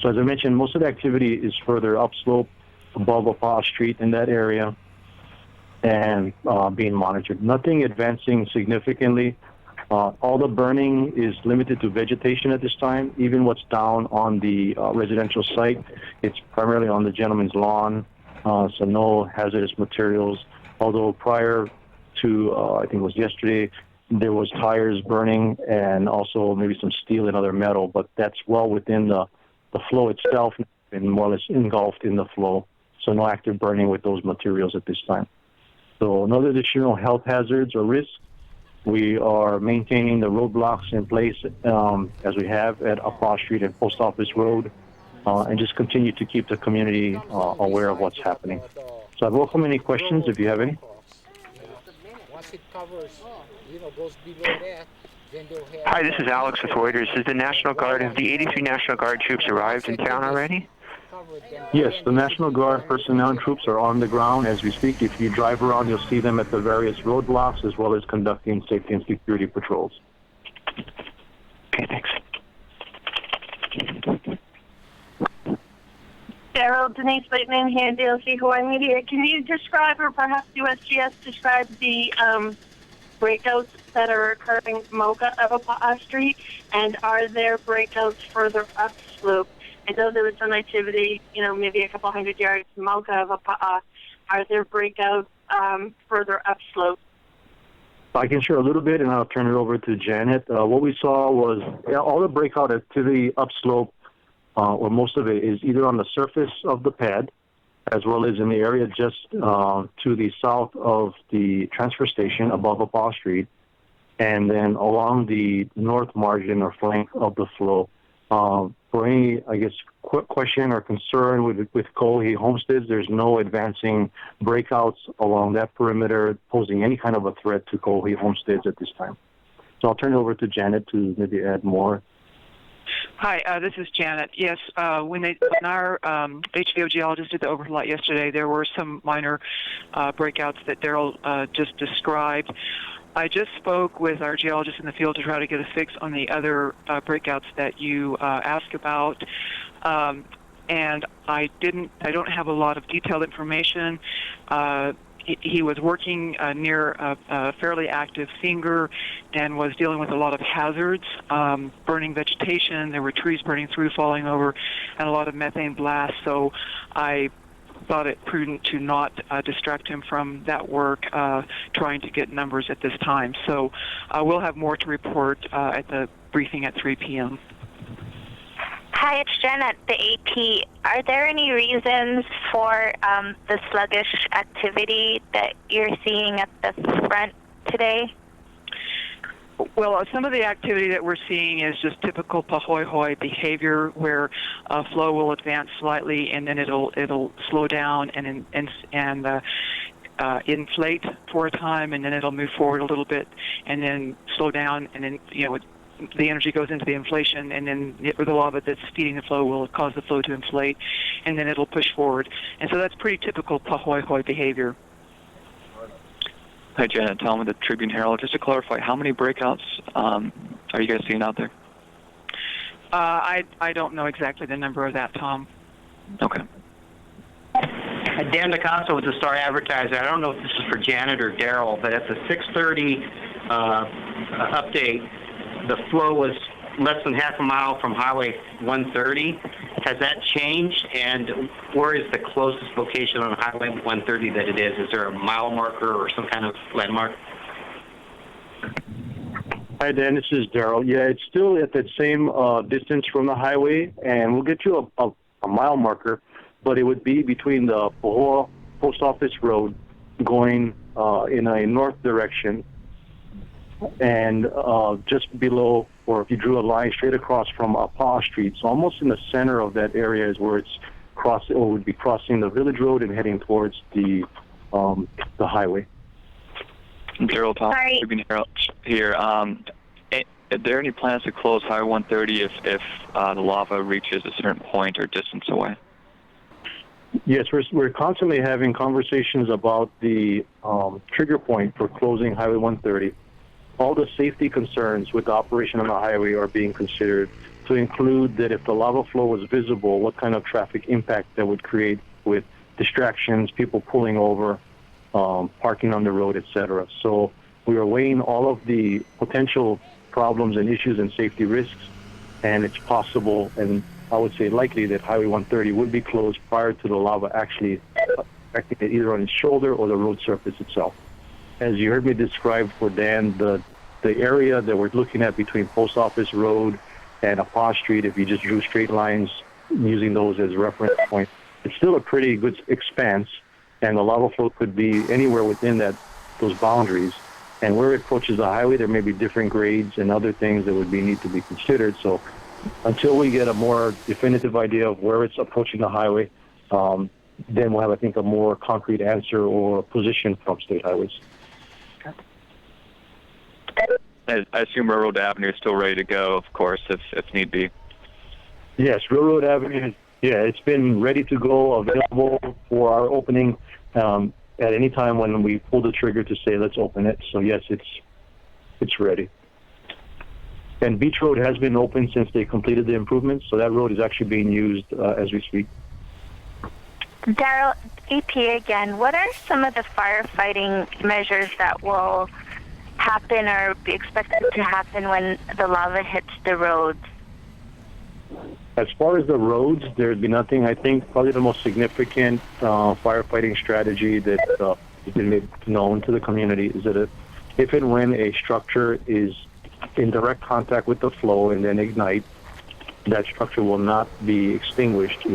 So as I mentioned, most of the activity is further upslope above Pahoehoe Street in that area and being monitored. Nothing advancing significantly. All the burning is limited to vegetation at this time. Even what's down on the residential site, it's primarily on the gentleman's lawn, so no hazardous materials. Although prior to, I think it was yesterday, there was tires burning and also maybe some steel and other metal, but that's well within the flow itself and more or less engulfed in the flow. So no active burning with those materials at this time. So no additional health hazards or risks. We are maintaining the roadblocks in place as we have at Pahoehoe Street and Post Office Road, and just continue to keep the community aware of what's happening. So I welcome any questions if you have any. Once it covers, goes below that, then they'll have... Hi, this is Alex with Reuters. Is the National Guard, have the 83 National Guard troops arrived in town already? Yes, the National Guard personnel and troops are on the ground as we speak. If you drive around, you'll see them at the various roadblocks as well as conducting safety and security patrols. Okay, thanks. Daryl, Denise Whitman here, DLC Hawaii Media. Can you describe, or perhaps USGS describe the breakouts that are occurring at Mocha of Pahoehoe Street, and are there breakouts further upslope? I know there was some activity, maybe a couple hundred yards from Mocha of Pahoehoe. Are there breakouts further upslope? I can share a little bit, and I'll turn it over to Janet. What we saw was all the breakout activity upslope, or most of it, is either on the surface of the pad, as well as in the area just to the south of the transfer station above Pahoehoe Street, and then along the north margin or flank of the flow. For any, I guess, question or concern with Pahoehoe homesteads, there's no advancing breakouts along that perimeter posing any kind of a threat to Pahoehoe homesteads at this time. So I'll turn it over to Janet to maybe add more. Hi, this is Janet. Yes, when our HVO geologist did the overlot yesterday, there were some minor breakouts that Daryl just described. I just spoke with our geologist in the field to try to get a fix on the other breakouts that you asked about, and I don't have a lot of detailed information. He was working near a fairly active finger and was dealing with a lot of hazards, burning vegetation. There were trees burning through, falling over, and a lot of methane blasts. So I thought it prudent to not distract him from that work, trying to get numbers at this time. So we'll have more to report at the briefing at 3 p.m. Hi, it's Jen at the AP. Are there any reasons for the sluggish activity that you're seeing at the front today? Well, some of the activity that we're seeing is just typical Pahoehoe behavior, where flow will advance slightly and then it'll slow down and inflate for a time, and then it'll move forward a little bit and then slow down, and then the energy goes into the inflation, and then the lava that's feeding the flow will cause the flow to inflate, and then it'll push forward. And so that's pretty typical Pahoehoe behavior. Hi, Janet. Tom with the Tribune Herald. Just to clarify, how many breakouts are you guys seeing out there? I don't know exactly the number of that, Tom. Okay. Dan DeCosta with the Star Advertiser. I don't know if this is for Janet or Daryl, but at the 6:30 update, the flow was less than half a mile from Highway 130. Has that changed? And where is the closest location on Highway 130 that it is? Is there a mile marker or some kind of landmark? Hi, Dan. This is Daryl. Yeah, it's still at that same distance from the highway, and we'll get you a mile marker, but it would be between the Pahoehoe Post Office Road going in a north direction, and just below, or if you drew a line straight across from Pahoehoe Street, so almost in the center of that area is where it's crossing, or would be crossing the village road and heading towards the highway. Daryl, Tom, Tribune Herald here. Are there any plans to close Highway 130 if the lava reaches a certain point or distance away? Yes, we're constantly having conversations about the trigger point for closing Highway 130. All the safety concerns with the operation on the highway are being considered to include that if the lava flow was visible, what kind of traffic impact that would create with distractions, people pulling over, parking on the road, etc. So we are weighing all of the potential problems and issues and safety risks, and it's possible, and I would say likely, that Highway 130 would be closed prior to the lava actually affecting it either on its shoulder or the road surface itself. As you heard me describe for Dan, the area that we're looking at between Post Office Road and Pahoehoe Street, if you just drew straight lines using those as reference points, it's still a pretty good expanse, and the lava flow could be anywhere within those boundaries. And where it approaches the highway, there may be different grades and other things that would need to be considered. So until we get a more definitive idea of where it's approaching the highway, then we'll have, I think, a more concrete answer or position from State Highways. I assume Railroad Avenue is still ready to go, of course, if need be. Yes, Railroad Avenue, it's been ready to go, available for our opening at any time when we pull the trigger to say, let's open it. So, yes, it's ready. And Beach Road has been open since they completed the improvements, so that road is actually being used as we speak. Daryl, EPA again, what are some of the firefighting measures that will happen or be expected to happen when the lava hits the roads? As far as the roads, there'd be nothing. I think probably the most significant firefighting strategy that has been made known to the community is that if and when a structure is in direct contact with the flow and then ignite, that structure will not be extinguished.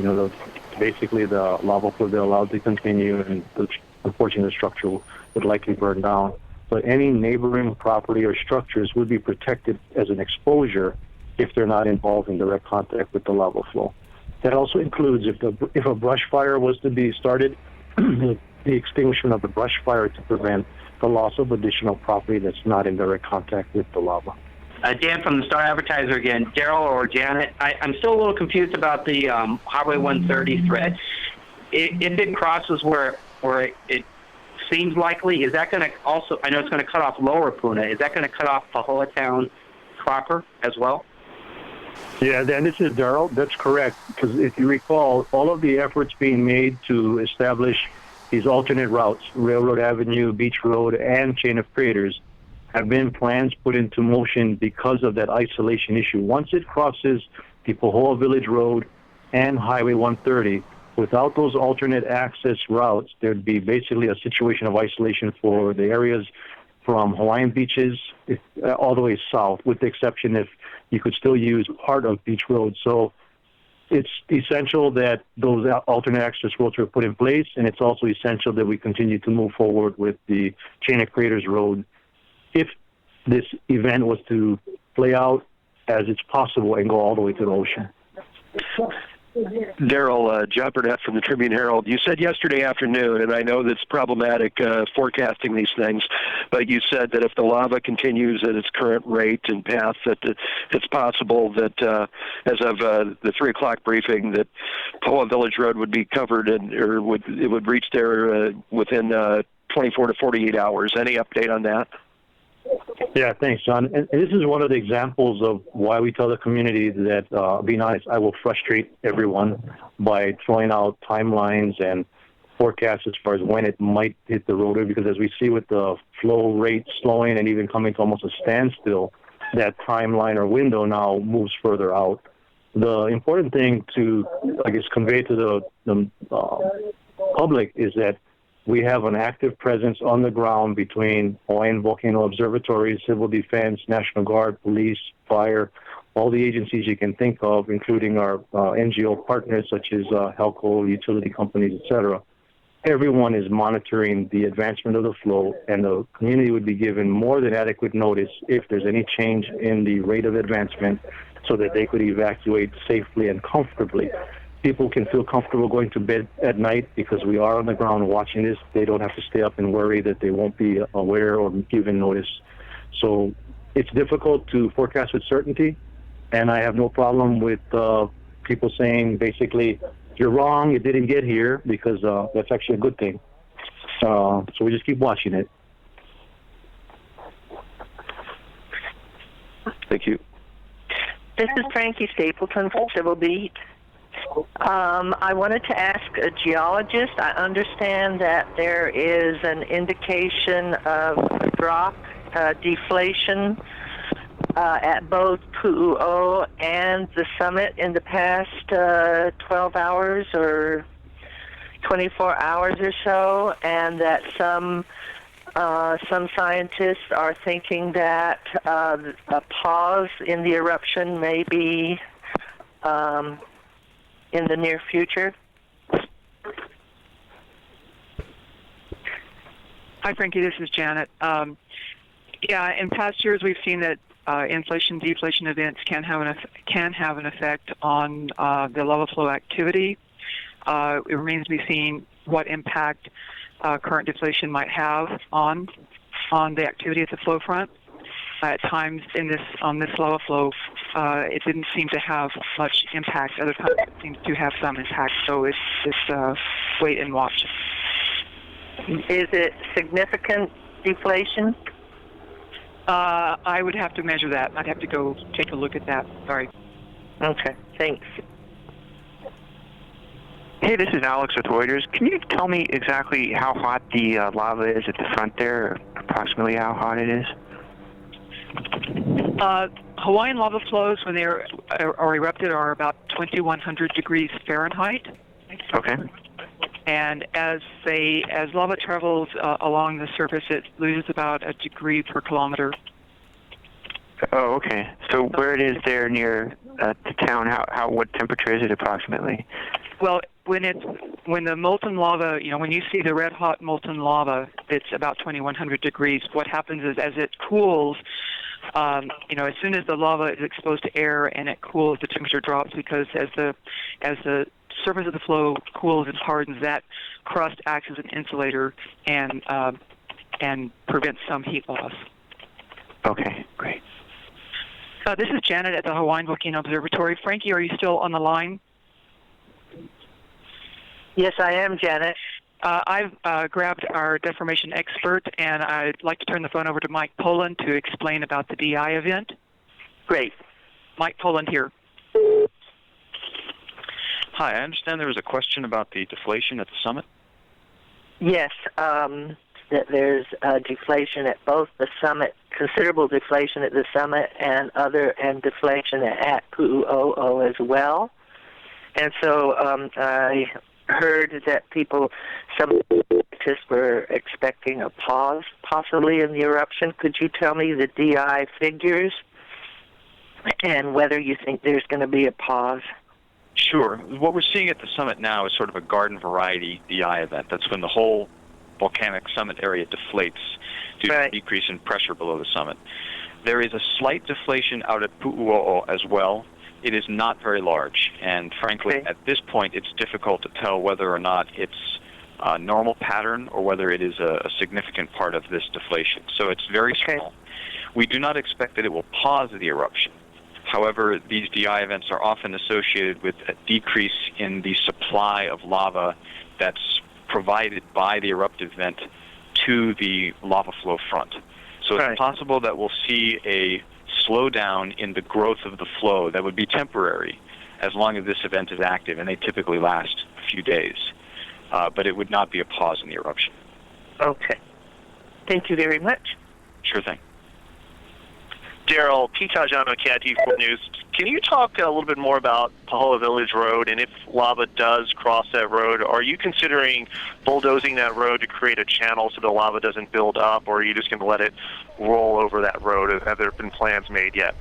Basically the lava flow they're allowed to continue, and unfortunately the structure would likely burn down. But any neighboring property or structures would be protected as an exposure if they're not involved in direct contact with the lava flow. That also includes if a brush fire was to be started, the extinguishment of the brush fire to prevent the loss of additional property that's not in direct contact with the lava. Dan from the Star Advertiser again. Daryl or Janet, I'm still a little confused about the Highway 130 threat. If it crosses where it seems likely, is that going to also, I know it's going to cut off Lower Puna, is that going to cut off Pahoehoe Town proper as well? Yeah, Dan, this is Daryl. That's correct, because if you recall, all of the efforts being made to establish these alternate routes, Railroad Avenue, Beach Road, and Chain of Craters, have been plans put into motion because of that isolation issue. Once it crosses the Pahoehoe Village Road and Highway 130, without those alternate access routes, there'd be basically a situation of isolation for the areas from Hawaiian beaches all the way south, with the exception if you could still use part of Beach Road. So it's essential that those alternate access roads are put in place, and it's also essential that we continue to move forward with the Chain of Craters Road if this event was to play out as it's possible and go all the way to the ocean. Daryl, John Burnett from the Tribune Herald. You said yesterday afternoon, and I know that's problematic forecasting these things, but you said that if the lava continues at its current rate and path, that it's possible that, as of the 3 o'clock briefing, that Pahoehoe Village Road would be covered it would reach there within 24 to 48 hours. Any update on that? Yeah, thanks, John. And this is one of the examples of why we tell the community that, being honest, I will frustrate everyone by throwing out timelines and forecasts as far as when it might hit the roadway, because as we see with the flow rate slowing and even coming to almost a standstill, that timeline or window now moves further out. The important thing to, I guess, convey to the public is that we have an active presence on the ground between Hawaiian Volcano Observatory, Civil Defense, National Guard, Police, Fire, all the agencies you can think of, including our NGO partners such as HELCO, utility companies, etc. Everyone is monitoring the advancement of the flow, and the community would be given more than adequate notice if there's any change in the rate of advancement so that they could evacuate safely and comfortably. People can feel comfortable going to bed at night because we are on the ground watching this. They don't have to stay up and worry that they won't be aware or given notice. So it's difficult to forecast with certainty, and I have no problem with people saying basically, you're wrong, it didn't get here, because that's actually a good thing. So we just keep watching it. Thank you. This is Frankie Stapleton from Civil Beat. I wanted to ask a geologist. I understand that there is an indication of rock deflation at both Pahoehoe and the summit in the past 12 hours or 24 hours or so, and that some scientists are thinking that a pause in the eruption may be in the near future. Hi, Frankie. This is Janet. Yeah, in past years we've seen that inflation deflation events can have an effect on the lava flow activity. It remains to be seen what impact current deflation might have on the activity at the flow front. At times on this lava flow, it didn't seem to have much impact. Other times it seems to have some impact. So it's wait and watch. Is it significant deflation? I would have to measure that. I'd have to go take a look at that. Sorry. Okay, thanks. Hey, this is Alex with Reuters. Can you tell me exactly how hot the lava is at the front there, or approximately how hot it is? Hawaiian lava flows, when they are erupted, are about 2,100 degrees Fahrenheit. Okay. And as lava travels along the surface, it loses about a degree per kilometer. Oh, okay. So where it is there near the town, what temperature is it approximately? Well, when the molten lava, when you see the red hot molten lava, it's about 2,100 degrees. What happens is as it cools, as soon as the lava is exposed to air and it cools, the temperature drops because as the surface of the flow cools and hardens, that crust acts as an insulator and prevents some heat loss. Okay, great. This is Janet at the Hawaiian Volcano Observatory. Frankie, are you still on the line? Yes, I am, Janet. I've grabbed our deformation expert, and I'd like to turn the phone over to Mike Poland to explain about the DI event. Great. Mike Poland here. Hi, I understand there was a question about the deflation at the summit. Yes, that there's deflation at both the summit, considerable deflation at the summit, and deflation at Pahoehoe as well. And so I heard that some scientists were expecting a pause possibly in the eruption. Could you tell me the DI figures and whether you think there's going to be a pause? Sure. What we're seeing at the summit now is sort of a garden variety DI event. That's when the whole volcanic summit area deflates due to a decrease in pressure below the summit. There is a slight deflation out at Pahoehoe as well. It is not very large, and frankly, at this point, it's difficult to tell whether or not it's a normal pattern or whether it is a significant part of this deflation. So it's very small. We do not expect that it will pause the eruption. However, these DI events are often associated with a decrease in the supply of lava that's provided by the eruptive vent to the lava flow front. So it's possible that we'll see a slowdown in the growth of the flow that would be temporary as long as this event is active, and they typically last a few days. But it would not be a pause in the eruption. Okay. Thank you very much. Sure thing. Daryl, Pete Tajano, KIT4 News. Can you talk a little bit more about Pahoehoe Village Road, and if lava does cross that road, are you considering bulldozing that road to create a channel so the lava doesn't build up, or are you just going to let it roll over that road? Have there been plans made yet?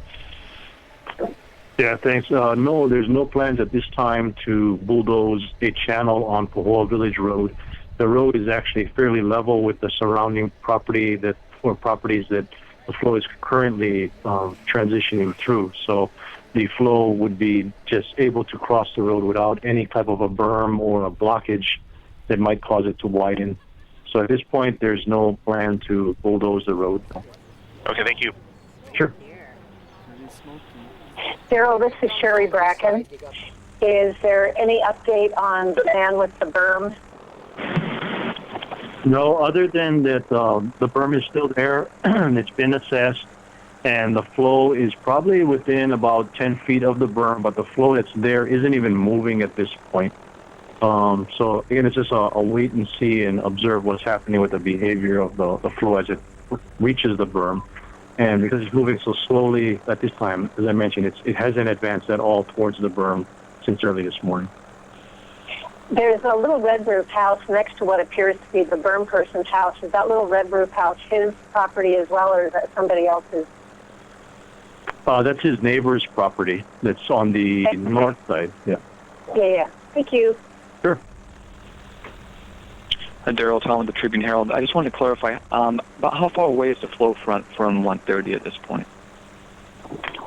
Yeah, thanks. No, there's no plans at this time to bulldoze a channel on Pahoehoe Village Road. The road is actually fairly level with the surrounding properties that the flow is currently transitioning through. So the flow would be just able to cross the road without any type of a berm or a blockage that might cause it to widen. So at this point, there's no plan to bulldoze the road. Okay, thank you. Sure. Daryl, this is Sherry Bracken. Is there any update on the plan with the berm? No, other than that the berm is still there. It's been assessed. and the flow is probably within about 10 feet of the berm, but the flow that's there isn't even moving at this point. So again, it's just a wait and see and observe what's happening with the behavior of the flow as it reaches the berm. And because it's moving so slowly at this time, as I mentioned, it hasn't advanced at all towards the berm since early this morning. There's a little red roof house next to what appears to be the berm person's house. Is that little red roof house his property as well, or is that somebody else's? That's his neighbor's property. That's on the north side. Yeah. Yeah. Thank you. Sure. Daryl Tom with the Tribune Herald. I just wanted to clarify, about how far away is the flow front from 130 at this point?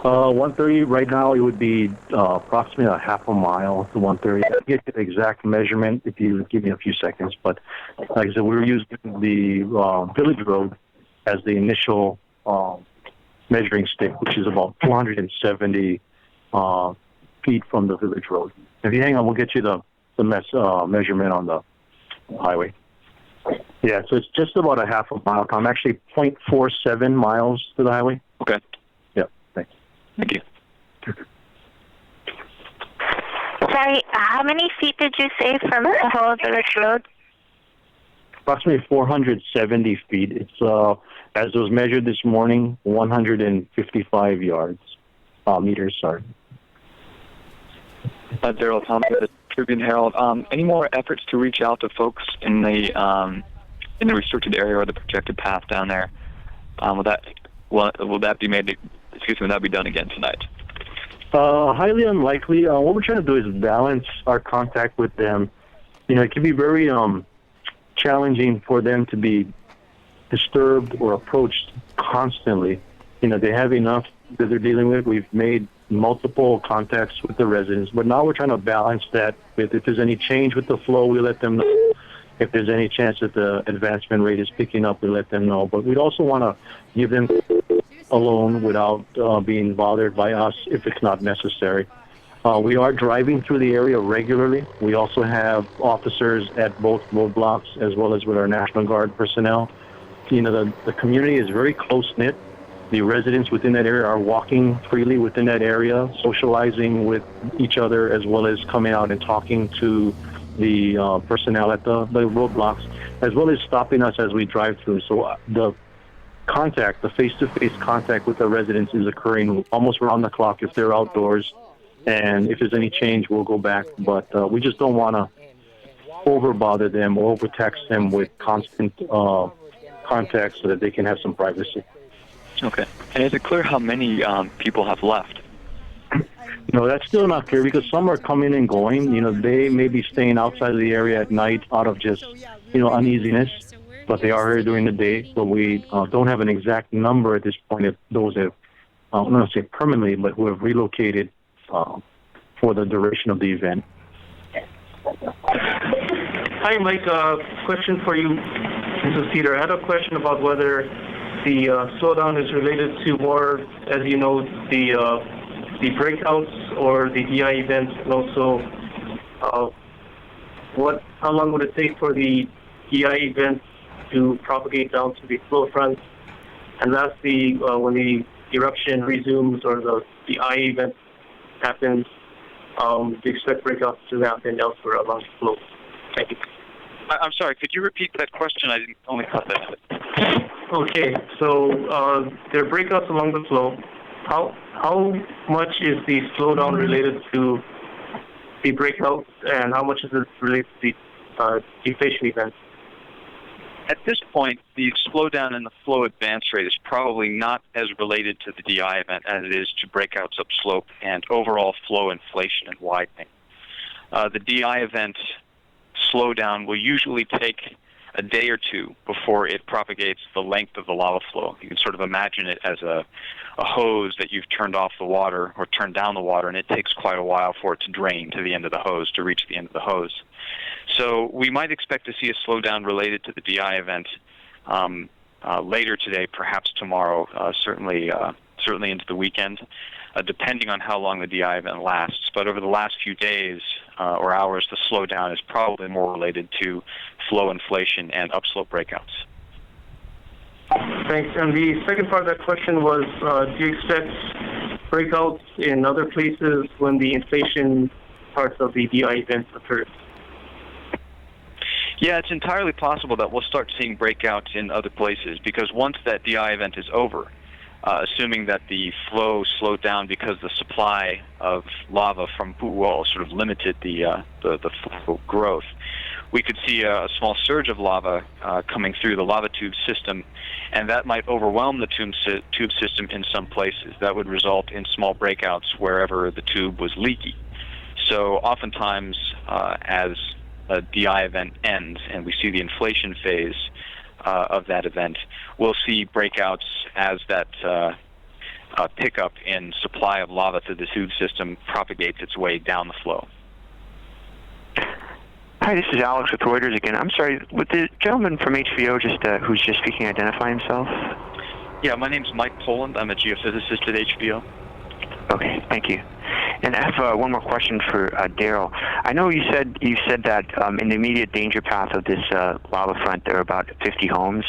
130 right now, it would be approximately a half a mile to 130. I'll get the exact measurement if you give me a few seconds. But like I said, we were using the village road as the initial measuring stick, which is about 470 feet from the village road. If you hang on, we'll get you the measurement on the highway. Yeah, so it's just about a half a mile. I'm actually 0.47 miles to the highway. Okay. Yeah, thanks. Thank you. Sorry, how many feet did you say from the whole village road? Approximately 470 feet. It's, as was measured this morning, 155 meters, sorry. Daryl Thomas, the Tribune Herald. Any more efforts to reach out to folks in the restricted area or the projected path down there? Will that be done again tonight? Highly unlikely. What we're trying to do is balance our contact with them. It can be very challenging for them to be disturbed or approached constantly. They have enough that they're dealing with. We've made multiple contacts with the residents, but now we're trying to balance that with, if there's any change with the flow, we let them know. If there's any chance that the advancement rate is picking up, we let them know. But we'd also want to give them alone without being bothered by us if it's not necessary. We are driving through the area regularly. We also have officers at both roadblocks as well as with our National Guard personnel. The community is very close-knit. The residents within that area are walking freely within that area, socializing with each other, as well as coming out and talking to the personnel at the roadblocks, as well as stopping us as we drive through. So the face-to-face contact with the residents is occurring almost around the clock if they're outdoors. And if there's any change, we'll go back. But we just don't want to over-bother them or over-tax them with constant contact so that they can have some privacy. Okay. And is it clear how many people have left? That's still not clear because some are coming and going. They may be staying outside of the area at night out of just, uneasiness, but they are here during the day. But we don't have an exact number at this point of those have, I don't want to say permanently, but who have relocated for the duration of the event. Hi, Mike. Question for you. This is Peter. I had a question about whether the slowdown is related to more, as you know, the breakouts or the DI events, and also how long would it take for the DI events to propagate down to the flow front? And lastly, when the eruption resumes or the I event happens, do you expect breakouts to happen elsewhere along the flow? Thank you. I'm sorry, could you repeat that question? I didn't only caught that. Okay, so there are breakouts along the flow. How much is the slowdown related to the breakouts, and how much is it related to the deflation events? At this point, the slowdown in the flow advance rate is probably not as related to the DI event as it is to breakouts upslope and overall flow inflation and widening. The DI event slowdown will usually take a day or two before it propagates the length of the lava flow. You can sort of imagine it as a hose that you've turned off the water or turned down the water, and it takes quite a while for it to drain to the end of the hose, to reach the end of the hose. So we might expect to see a slowdown related to the DI event later today, perhaps tomorrow, certainly into the weekend, depending on how long the DI event lasts. But over the last few days or hours, the slowdown is probably more related to flow inflation and upslope breakouts. Thanks. And the second part of that question was, do you expect breakouts in other places when the inflation parts of the DI event occurs? Yeah, it's entirely possible that we'll start seeing breakouts in other places because once that DI event is over, assuming that the flow slowed down because the supply of lava from Pahoehoe sort of limited the flow growth, we could see a small surge of lava coming through the lava tube system, and that might overwhelm the tube system in some places. That would result in small breakouts wherever the tube was leaky. So oftentimes, as a DI event ends and we see the inflation phase of that event, we'll see breakouts as that pickup in supply of lava through the tube system propagates its way down the flow. Hi, this is Alex with Reuters again. I'm sorry, would the gentleman from HBO who's just speaking identify himself? Yeah, my name's Mike Poland. I'm a geophysicist at HBO. Okay, thank you. And I have one more question for Daryl. I know you said that in the immediate danger path of this lava front there are about 50 homes.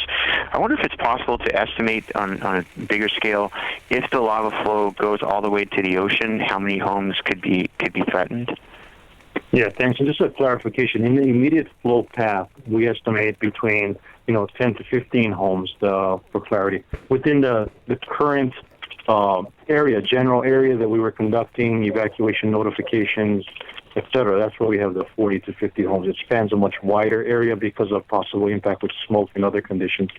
I wonder if it's possible to estimate on a bigger scale if the lava flow goes all the way to the ocean, how many homes could be threatened? Yeah, thanks. And just a clarification, in the immediate flow path, we estimate between 10 to 15 homes for clarity. Within the current general area that we were conducting, evacuation notifications, etc., that's where we have the 40 to 50 homes. It spans a much wider area because of possible impact with smoke and other conditions.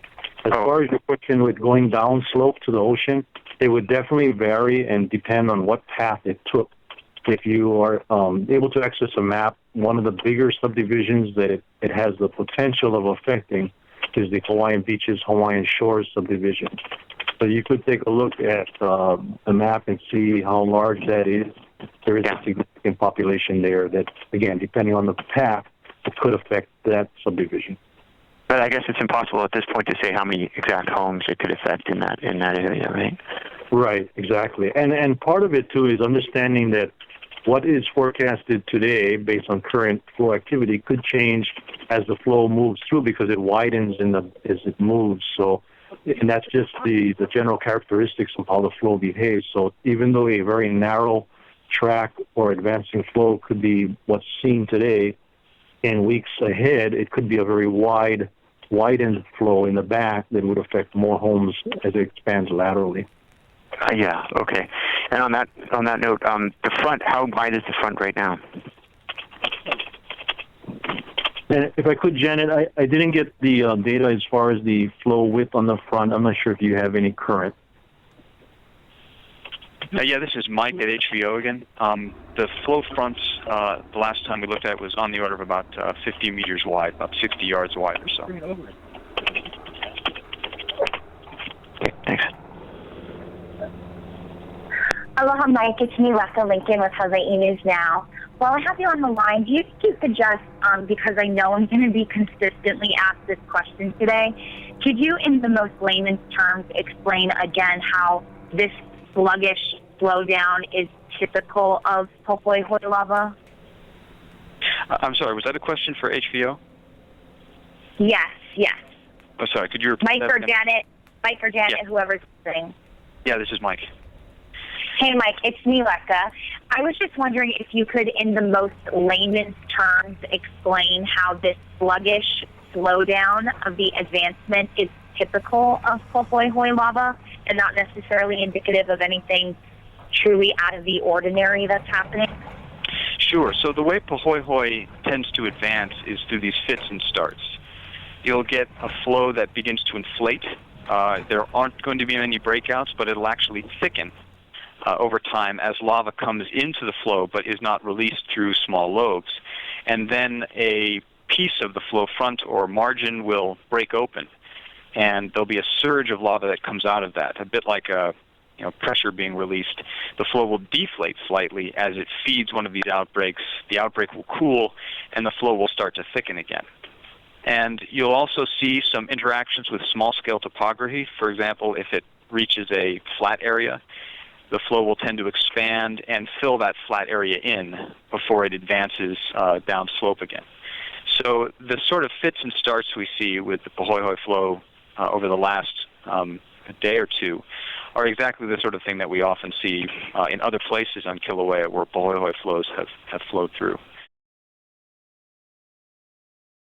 As far as your question with going down slope to the ocean, it would definitely vary and depend on what path it took. If you are able to access a map, one of the bigger subdivisions that it has the potential of affecting is the Hawaiian Beaches, Hawaiian Shores subdivision. So you could take a look at the map and see how large that is. There is a significant population there that, again, depending on the path, it could affect that subdivision. But I guess it's impossible at this point to say how many exact homes it could affect in that area, right? Right, exactly. And part of it, too, is understanding that what is forecasted today based on current flow activity could change as the flow moves through because it widens as it moves. So, and that's just the general characteristics of how the flow behaves. So even though a very narrow track or advancing flow could be what's seen today, in weeks ahead, it could be a very widened flow in the back that would affect more homes as it expands laterally. Yeah, okay. And on that note, the front, how wide is the front right now? And if I could, Janet, I didn't get the data as far as the flow width on the front. I'm not sure if you have any current. Yeah, this is Mike at HBO again. The flow fronts, the last time we looked at it was on the order of about 50 meters wide, about 60 yards wide or so. Okay, thanks. Aloha, Mike. It's me, Leka Lincoln with Hawaii News Now. While I have you on the line, do you think you could just, because I know I'm going to be consistently asked this question today, could you, in the most layman's terms, explain again how this sluggish slowdown is typical of Pahoehoe lava? I'm sorry, was that a question for HBO? Yes. Oh, sorry, could you repeat Mike or Janet, Yeah. whoever's listening. Yeah, this is Mike. Hey, Mike, it's me, Leka. I was just wondering if you could, in the most layman's terms, explain how this sluggish slowdown of the advancement is typical of Pahoehoe lava and not necessarily indicative of anything truly out of the ordinary that's happening? Sure. So the way Pahoehoe tends to advance is through these fits and starts. You'll get a flow that begins to inflate. There aren't going to be many breakouts, but it'll actually thicken over time as lava comes into the flow but is not released through small lobes. And then a piece of the flow front or margin will break open, and there'll be a surge of lava that comes out of that, a bit like pressure being released. The flow will deflate slightly as it feeds one of these outbreaks. The outbreak will cool, and the flow will start to thicken again. And you'll also see some interactions with small-scale topography. For example, if it reaches a flat area, the flow will tend to expand and fill that flat area in before it advances downslope again. So the sort of fits and starts we see with the Pahoehoe flow over the last a day or two are exactly the sort of thing that we often see in other places on Kilauea where Pahoehoe flows have flowed through.